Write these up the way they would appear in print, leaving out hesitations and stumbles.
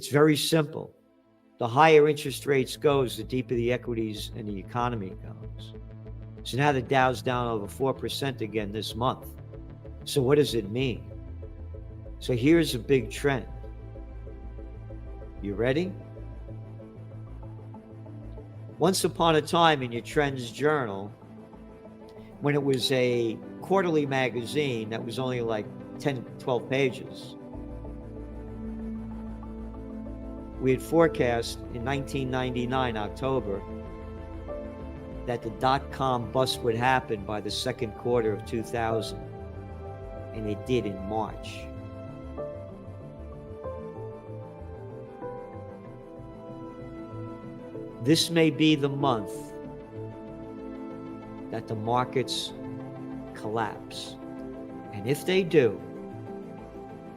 It's very simple. The higher interest rates goes, the deeper the equities and the economy goes. So now the Dow's down over 4% again this month. So what does it mean? So here's a big trend. You ready? Once upon a time in your Trends Journal, when it was a quarterly magazine that was only like 10, 12 pages, we had forecast in 1999, October, that the dot-com bust would happen by the second quarter of 2000. And it did in March. This may be the month that the markets collapse. And if they do,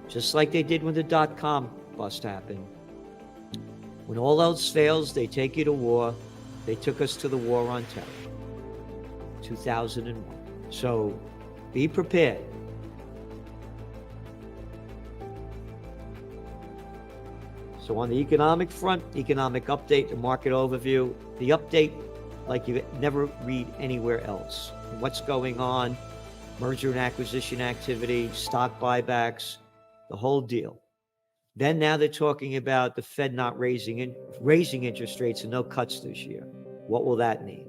just like they did when the dot-com bust happened, when all else fails, they take you to war. They took us to the war on terror, 2001. So be prepared. So on the economic front, economic update, the market overview, the update like you never read anywhere else. What's going on, merger and acquisition activity, stock buybacks, the whole deal. Then now they're talking about the Fed not raising interest rates and no cuts this year. What will that mean?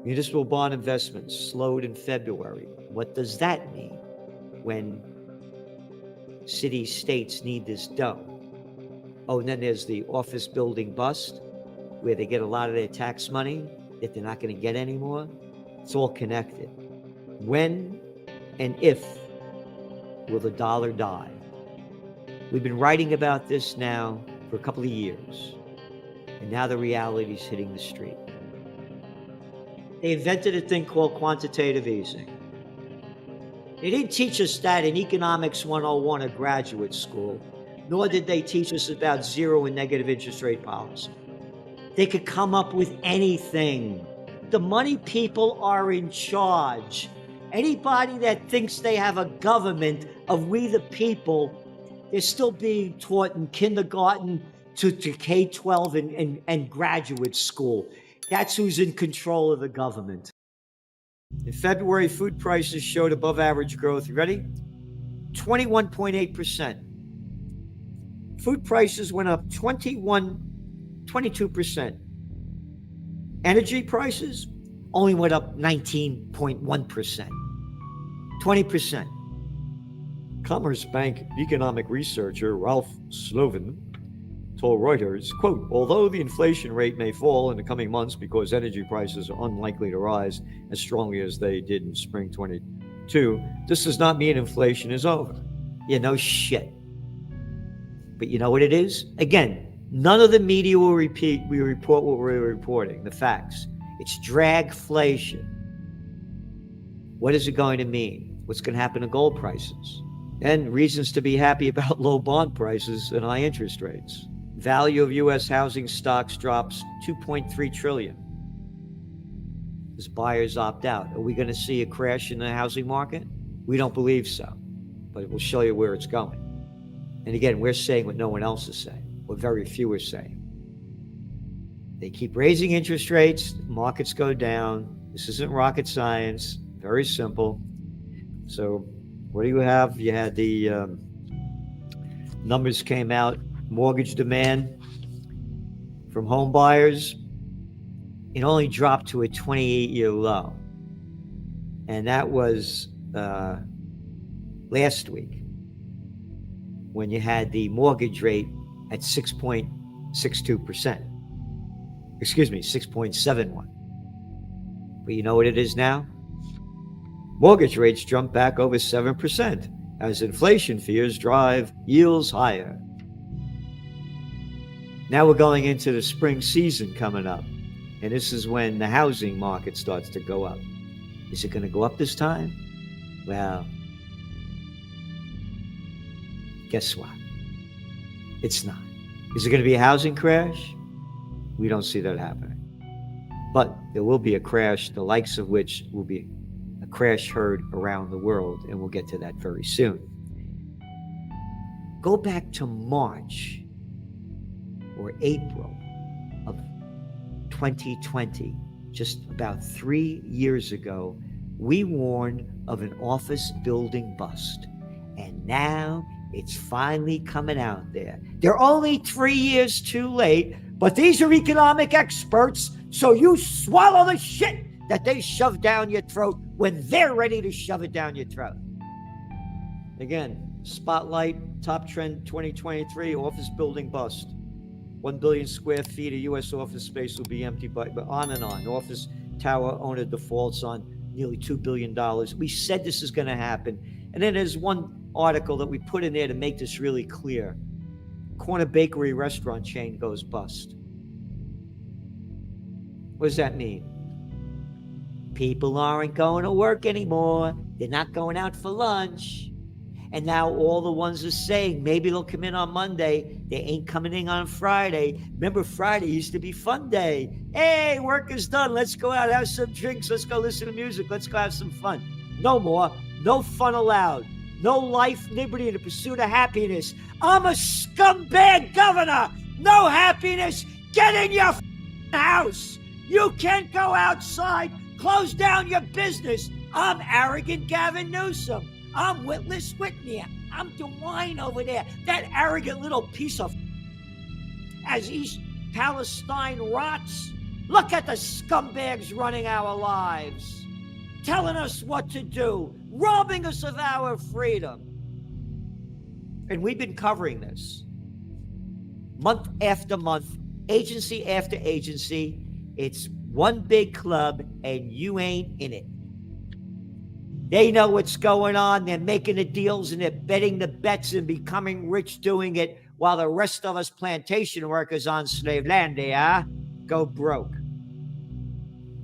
Municipal bond investments slowed in February. What does that mean when cities, states need this dough? Oh, and then there's the office building bust, where they get a lot of their tax money that they're not going to get anymore. It's all connected. When and if will the dollar die? We've been writing about this now for a couple of years, and now the reality is hitting the street. They invented a thing called quantitative easing. They didn't teach us that in Economics 101 at graduate school, nor did they teach us about zero and negative interest rate policy. They could come up with anything. The money people are in charge. Anybody that thinks they have a government of we the people, they're still being taught in kindergarten to K-12 and graduate school. That's who's in control of the government. In February, food prices showed above average growth. You ready? 21.8%. Food prices went up 22%. Energy prices only went up 19.1%. 20%. Commerce Bank economic researcher Ralph Slovin told Reuters, quote, although the inflation rate may fall in the coming months because energy prices are unlikely to rise as strongly as they did in spring 22, this does not mean inflation is over. Yeah, no shit. But you know what it is? Again, none of the media will report what we're reporting, the facts. It's dragflation. What is it going to mean? What's going to happen to gold prices? And reasons to be happy about low bond prices and high interest rates. Value of U.S. housing stocks drops $2.3 trillion as buyers opt out. Are we going to see a crash in the housing market? We don't believe so, but it will show you where it's going. And again, we're saying what no one else is saying, what very few are saying. They keep raising interest rates, markets go down. This isn't rocket science, very simple. So what do you have? You had the numbers came out, mortgage demand from home buyers. It only dropped to a 28-year low. And that was last week when you had the mortgage rate at 6.62%. Excuse me, 6.71. But you know what it is now? Mortgage rates jump back over 7% as inflation fears drive yields higher. Now we're going into the spring season coming up, and this is when the housing market starts to go up. Is it going to go up this time? Well, guess what? It's not. Is it going to be a housing crash? We don't see that happening. But there will be a crash, the likes of which will be a crash heard around the world, and we'll get to that very soon. Go back to March or April of 2020, just about 3 years ago, we warned of an office building bust. And now it's finally coming out there. They're only 3 years too late, but these are economic experts, so you swallow the shit that they shove down your throat when they're ready to shove it down your throat. Again, Spotlight, top trend 2023, office building bust. 1 billion square feet of U.S. office space will be empty, but on and on. Office tower owner defaults on nearly $2 billion. We said this is going to happen. And then there's one article that we put in there to make this really clear. Corner bakery restaurant chain goes bust. What does that mean? People aren't going to work anymore. They're not going out for lunch. And now all the ones are saying maybe they'll come in on Monday. They ain't coming in on Friday. Remember, Friday used to be fun day. Hey, work is done. Let's go out, have some drinks. Let's go listen to music. Let's go have some fun. No more. No fun allowed. No life, liberty, and the pursuit of happiness. I'm a scumbag governor. No happiness. Get in your house. You can't go outside. Close down your business. I'm arrogant Gavin Newsom. I'm Witless Whitney. I'm DeWine over there. That arrogant little piece of as East Palestine rots. Look at the scumbags running our lives, telling us what to do, robbing us of our freedom. And we've been covering this month after month, agency after agency. It's one big club and you ain't in it. They know what's going on. They're making the deals and they're betting the bets and becoming rich doing it while the rest of us plantation workers on slave land, go broke.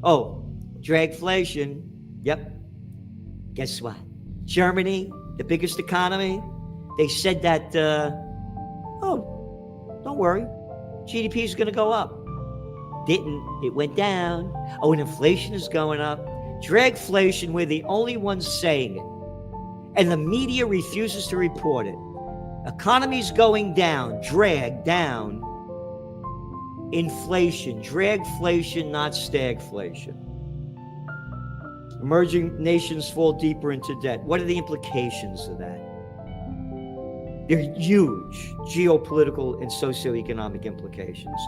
Oh, dragflation. Yep. Guess what? Germany, the biggest economy, they said that, don't worry. GDP is going to go up. Didn't. It went down. Oh, and inflation is going up. Dragflation, we're the only ones saying it. And the media refuses to report it. Economy's going down, drag down. Inflation, dragflation, not stagflation. Emerging nations fall deeper into debt. What are the implications of that? They're huge geopolitical and socioeconomic implications.